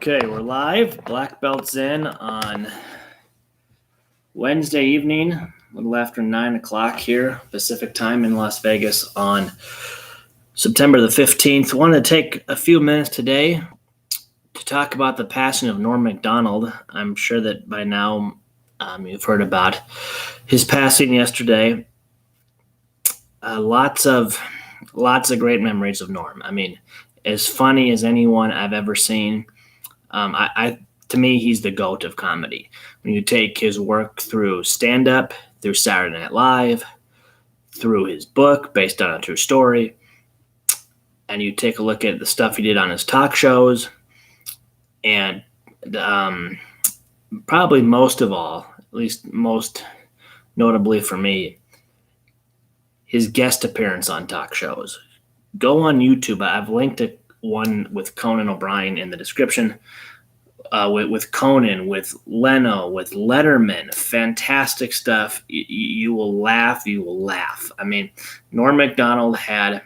Okay, we're live. Black belts in on Wednesday evening, a little after 9 o'clock here, Pacific time in Las Vegas on September the 15th. Wanted to take a few minutes today to talk about the passing of Norm MacDonald. I'm sure that by now you've heard about his passing yesterday. Lots of great memories of Norm. I mean, as funny as anyone I've ever seen. To me, he's the GOAT of comedy. When you take his work through stand-up, through Saturday Night Live, through his book based on a true story, and you take a look at the stuff he did on his talk shows, and probably most of all, at least most notably for me, his guest appearance on talk shows. Go on YouTube. I've linked one with Conan O'Brien in the description. With Conan, with Leno, with Letterman, fantastic stuff. You will laugh. You will laugh. I mean, Norm MacDonald had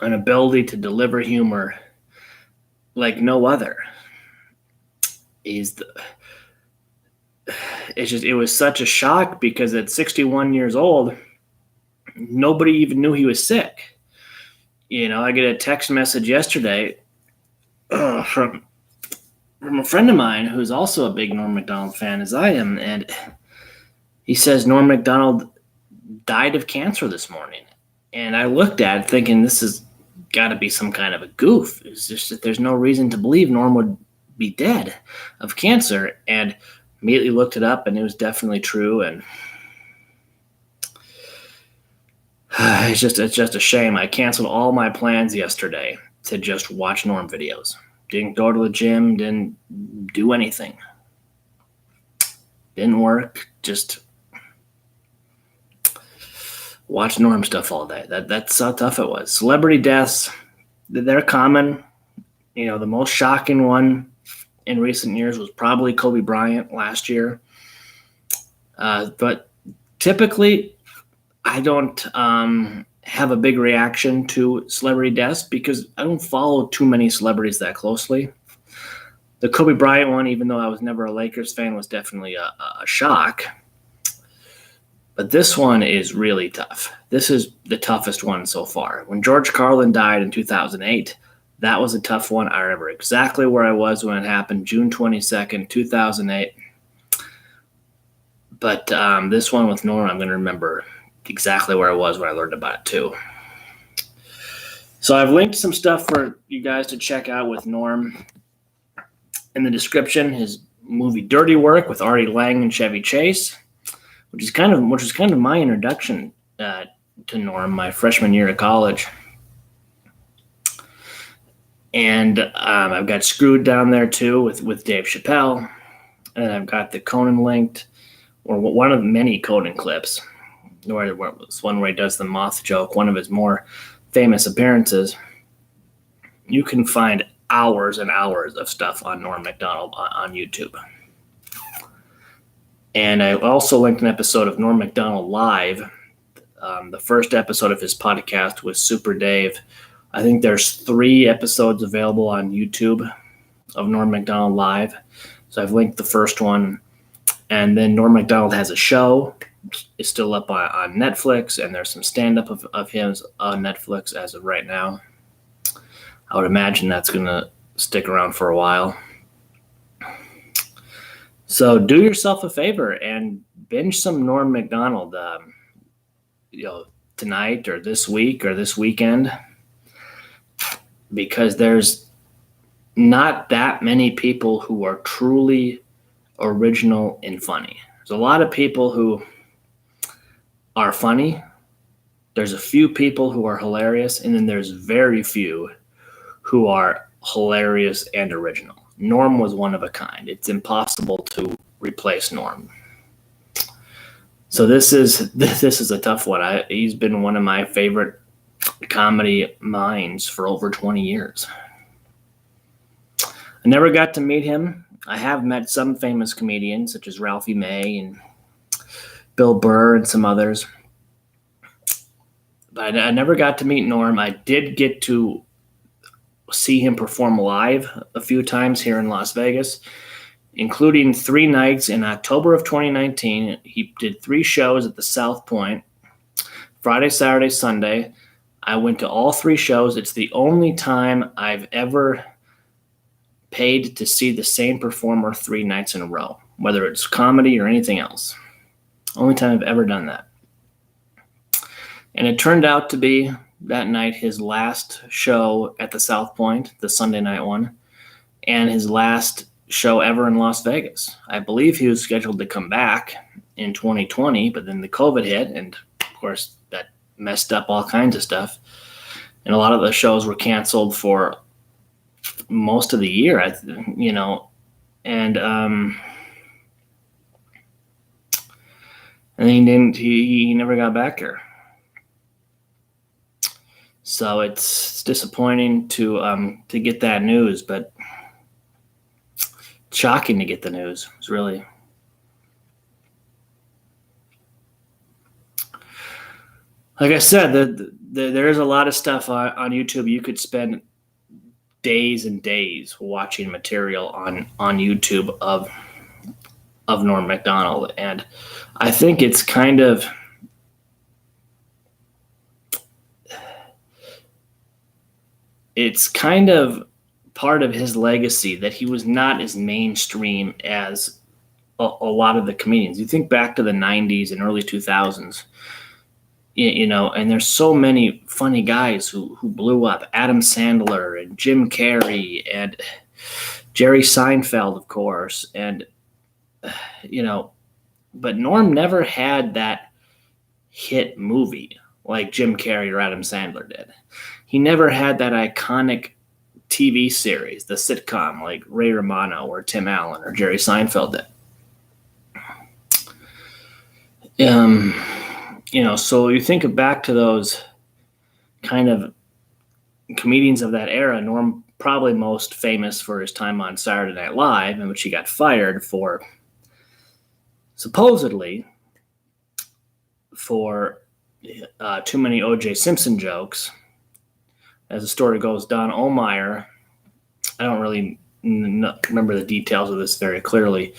an ability to deliver humor like no other. It was such a shock because at 61 years old, nobody even knew he was sick. You know, I get a text message yesterday from a friend of mine who's also a big Norm MacDonald fan as I am, and he says Norm MacDonald died of cancer this morning. And I looked at it thinking this has got to be some kind of a goof. It's just that there's no reason to believe Norm would be dead of cancer, and immediately looked it up, and it was definitely true. And it's just a shame. I canceled all my plans yesterday to just watch Norm videos. Didn't go to the gym, didn't do anything. Didn't work, just watch Norm stuff all day. That's how tough it was. Celebrity deaths, they're common. You know, the most shocking one in recent years was probably Kobe Bryant last year. But typically, I don't have a big reaction to celebrity deaths because I don't follow too many celebrities that closely. The Kobe Bryant one, even though I was never a Lakers fan, was definitely a shock. But this one is really tough. This is the toughest one so far. When George Carlin died in 2008, that was a tough one. I remember exactly where I was when it happened, June 22nd, 2008. But this one with Norm, I'm going to remember exactly where I was when I learned about it too. So I've linked some stuff for you guys to check out with Norm in the description. His movie Dirty Work with Artie Lang and Chevy Chase, which was kind of my introduction to Norm my freshman year of college. And I've got Screwed down there too with Dave Chappelle, and I've got the Conan linked, or one of many Conan clips. It's one where he does the moth joke, one of his more famous appearances. You can find hours and hours of stuff on Norm MacDonald on YouTube. And I also linked an episode of Norm MacDonald Live, the first episode of his podcast with Super Dave. I think there's 3 episodes available on YouTube of Norm MacDonald Live. So I've linked the first one. And then Norm MacDonald has a show. It's still up on Netflix, and there's some stand-up of his on Netflix as of right now. I would imagine that's going to stick around for a while. So do yourself a favor and binge some Norm MacDonald, tonight or this week or this weekend, because there's not that many people who are truly original and funny. There's a lot of people who are funny. There's a few people who are hilarious, and then there's very few who are hilarious and original. Norm was one of a kind. It's impossible to replace Norm. So this is a tough one. He's been one of my favorite comedy minds for over 20 years. I never got to meet him. I have met some famous comedians such as Ralphie May and Bill Burr and some others. But I never got to meet Norm. I did get to see him perform live a few times here in Las Vegas, including 3 nights in October of 2019. He did 3 shows at the South Point, Friday, Saturday, Sunday. I went to all 3 shows. It's the only time I've ever paid to see the same performer 3 nights in a row, whether it's comedy or anything else. Only time I've ever done that. And it turned out to be that night his last show at the South Point, the Sunday night one, and his last show ever in Las Vegas. I believe he was scheduled to come back in 2020, but then the COVID hit, and of course that messed up all kinds of stuff. And a lot of the shows were canceled for most of the year, and he never got back here. So it's disappointing to get that news, but shocking to get the news. It's really. Like I said, there is a lot of stuff on YouTube. You could spend days and days watching material on YouTube of Norm MacDonald, and I think it's kind of part of his legacy that he was not as mainstream as a lot of the comedians. You think back to the 90s and early 2000s, and there's so many funny guys who blew up. Adam Sandler and Jim Carrey and Jerry Seinfeld, of course. And, but Norm never had that hit movie like Jim Carrey or Adam Sandler did. He never had that iconic TV series, the sitcom like Ray Romano or Tim Allen or Jerry Seinfeld did. So you think back to those kind of comedians of that era. Norm probably most famous for his time on Saturday Night Live, in which he got fired for supposedly for too many O.J. Simpson jokes. As the story goes, Don Ohlmeyer, I don't really remember the details of this very clearly,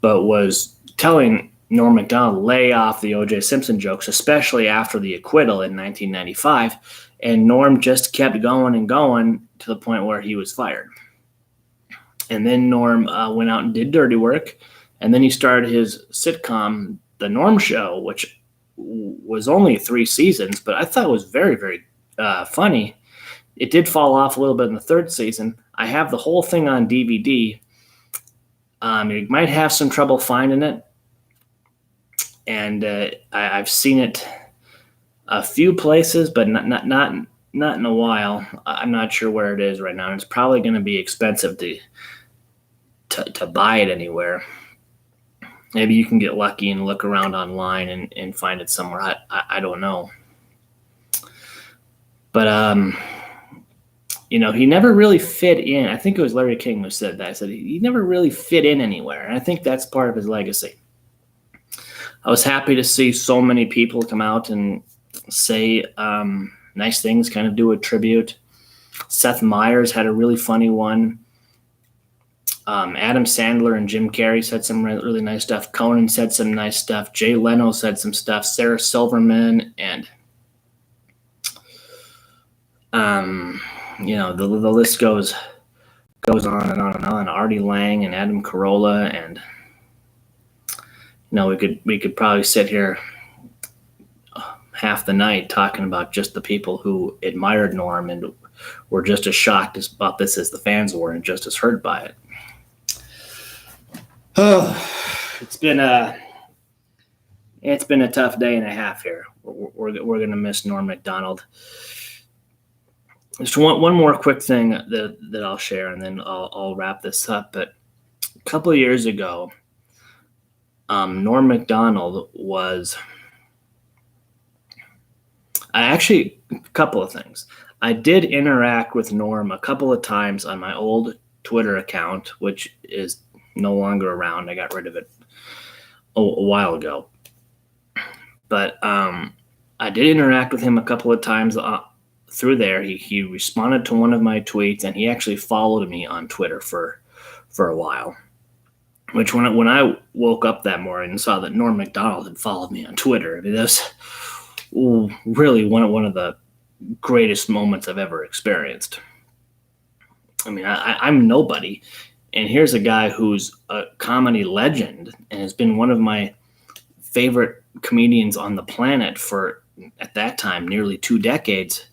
but was telling Norm MacDonald lay off the O.J. Simpson jokes, especially after the acquittal in 1995. And Norm just kept going and going to the point where he was fired. And then Norm went out and did dirty work. And then he started his sitcom, The Norm Show, which was only 3 seasons, but I thought it was very, very funny. It did fall off a little bit in the 3rd season. I have the whole thing on DVD. You might have some trouble finding it. And I've seen it a few places, but not in a while. I'm not sure where it is right now. And it's probably going to be expensive to buy it anywhere. Maybe you can get lucky and look around online and find it somewhere. I don't know. But he never really fit in. I think it was Larry King who said that. I said he never really fit in anywhere. And I think that's part of his legacy. I was happy to see so many people come out and say nice things, kind of do a tribute. Seth Meyers had a really funny one. Adam Sandler and Jim Carrey said some really nice stuff. Conan said some nice stuff. Jay Leno said some stuff. Sarah Silverman and the list goes on and on and on. Artie Lang and Adam Carolla, and we could probably sit here half the night talking about just the people who admired Norm and were just as shocked about this as the fans were, and just as hurt by it. Oh, it's been a tough day and a half here. We're going to miss Norm MacDonald. Just one more quick thing that I'll share, and then I'll wrap this up. But a couple of years ago, Norm MacDonald was a couple of things. I did interact with Norm a couple of times on my old Twitter account, which is no longer around. I got rid of it a while ago. But I did interact with him a couple of times through there, he responded to one of my tweets, and he actually followed me on Twitter for a while. Which when I woke up that morning and saw that Norm MacDonald had followed me on Twitter, I mean, that's really one of the greatest moments I've ever experienced. I mean, I'm nobody, and here's a guy who's a comedy legend and has been one of my favorite comedians on the planet for, at that time, nearly 2 decades.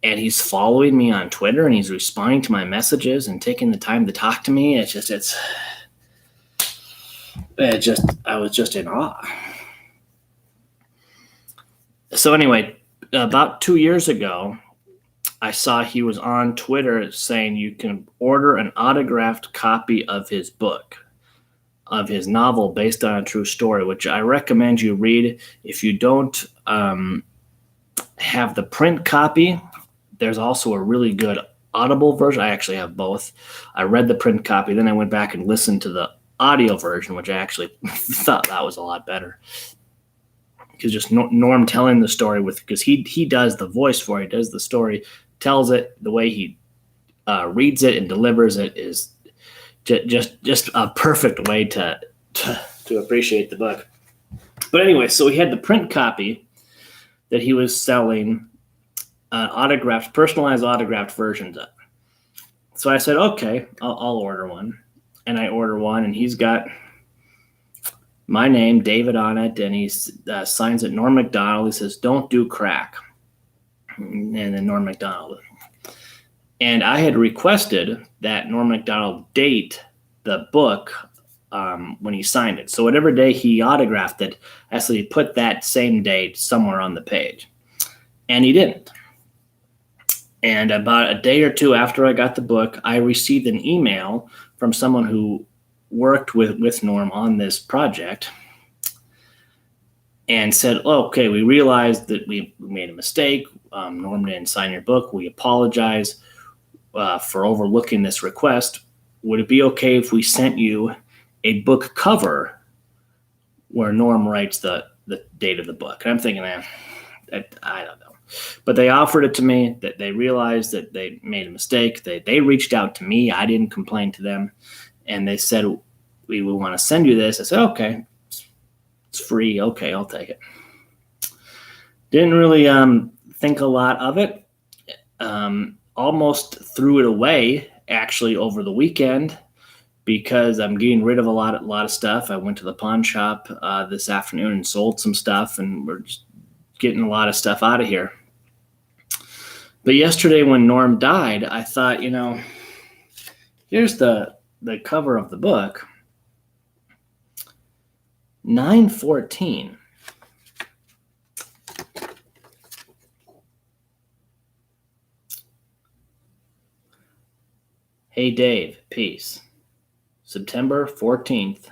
And he's following me on Twitter, and he's responding to my messages and taking the time to talk to me. I was just in awe. So anyway, about 2 years ago, I saw he was on Twitter saying you can order an autographed copy of his book, of his novel based on a true story, which I recommend you read. If you don't have the print copy, there's also a really good Audible version. I actually have both. I read the print copy, then I went back and listened to the audio version, which I actually thought that was a lot better. Because just Norm telling the story because he does the voice for it, does the story, tells it, the way he reads it and delivers it is just a perfect way to appreciate the book. But anyway, so he had the print copy that he was selling personalized autographed versions of. So I said, okay, I'll order one. And I order one, and he's got my name, David, on it, and he signs it Norm MacDonald. He says, "Don't do crack." And then Norm MacDonald. And I had requested that Norm MacDonald date the book when he signed it. So whatever day he autographed it, actually put that same date somewhere on the page. And he didn't. And about a day or two after I got the book, I received an email from someone who worked with Norm on this project and said, "Oh, okay, we realized that we made a mistake. Norm didn't sign your book. We apologize for overlooking this request. Would it be okay if we sent you a book cover where Norm writes the date of the book?" And I'm thinking, I don't know. But they offered it to me, that they realized that they made a mistake. They reached out to me. I didn't complain to them. And they said, "We want to send you this." I said, "Okay, it's free. Okay, I'll take it." Didn't really think a lot of it. Almost threw it away, actually, over the weekend because I'm getting rid of a lot of stuff. I went to the pawn shop this afternoon and sold some stuff, and we're just getting a lot of stuff out of here. But yesterday when Norm died, I thought, here's the cover of the book. 9/14. Hey Dave, peace. September 14th,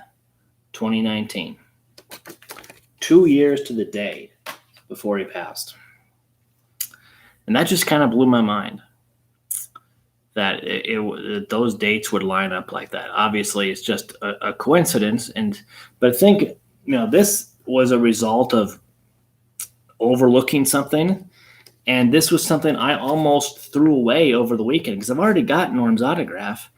2019. 2 years to the day before he passed. And that just kind of blew my mind that those dates would line up like that. Obviously, it's just a coincidence. But I think, this was a result of overlooking something. And this was something I almost threw away over the weekend because I've already got Norm's autograph.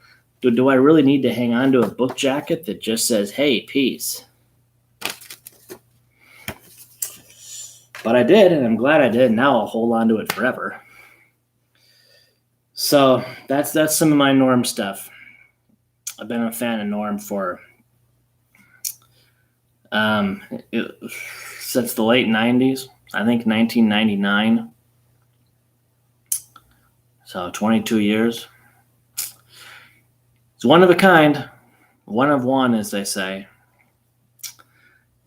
Do I really need to hang on to a book jacket that just says, "Hey, peace"? But I did, and I'm glad I did. Now I'll hold on to it forever. So that's some of my Norm stuff. I've been a fan of Norm for since the late 90s. I think 1999. So 22 years. It's one of a kind. One of one, as they say.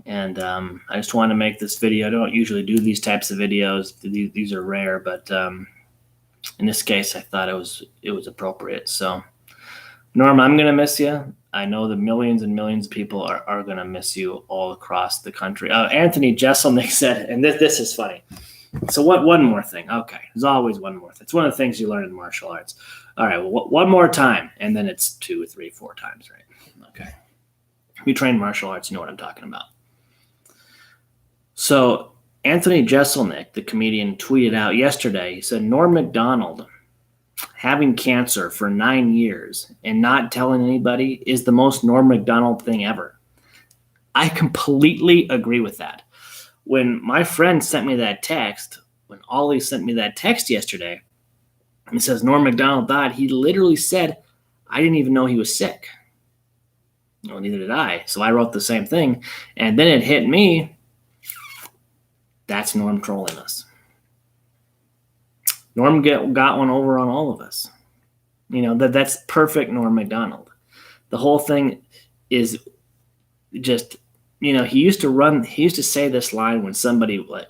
And I just wanted to make this video. I don't usually do these types of videos. These are rare, but in this case, I thought it was appropriate. So, Norm, I'm going to miss you. I know that millions and millions of people are going to miss you all across the country. Anthony Jesselnick said, and this is funny. So one more thing. Okay, there's always one more thing. It's one of the things you learn in martial arts. All right, well, one more time, and then it's 2, 3, 4 times, right? Okay. If you train martial arts, you know what I'm talking about. So Anthony Jeselnik, the comedian, tweeted out yesterday. He said, Norm MacDonald having cancer for 9 years and not telling anybody is the most Norm MacDonald thing ever. I completely agree with that. When my friend sent me that text, when Ollie sent me that text yesterday, and it says Norm MacDonald died, he literally said, I didn't even know he was sick. Well, neither did I. So I wrote the same thing. And then it hit me. That's Norm trolling us. Norm got one over on all of us. That's perfect Norm MacDonald. The whole thing is just, he used to say this line when somebody, like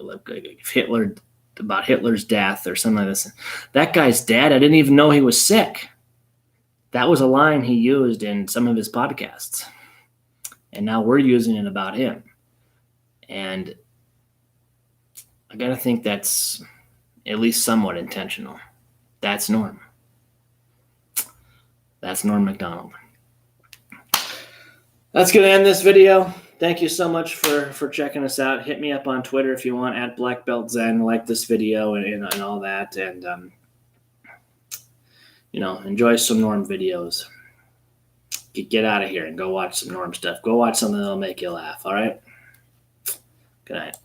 Hitler, about Hitler's death or something like this. That guy's dead. I didn't even know he was sick. That was a line he used in some of his podcasts. And now we're using it about him. And I got to think that's at least somewhat intentional. That's Norm. That's Norm MacDonald. That's going to end this video. Thank you so much for checking us out. Hit me up on Twitter if you want, at BlackBeltZen. Like this video and all that. And, enjoy some Norm videos. Get out of here and go watch some Norm stuff. Go watch something that'll make you laugh, all right? Good night.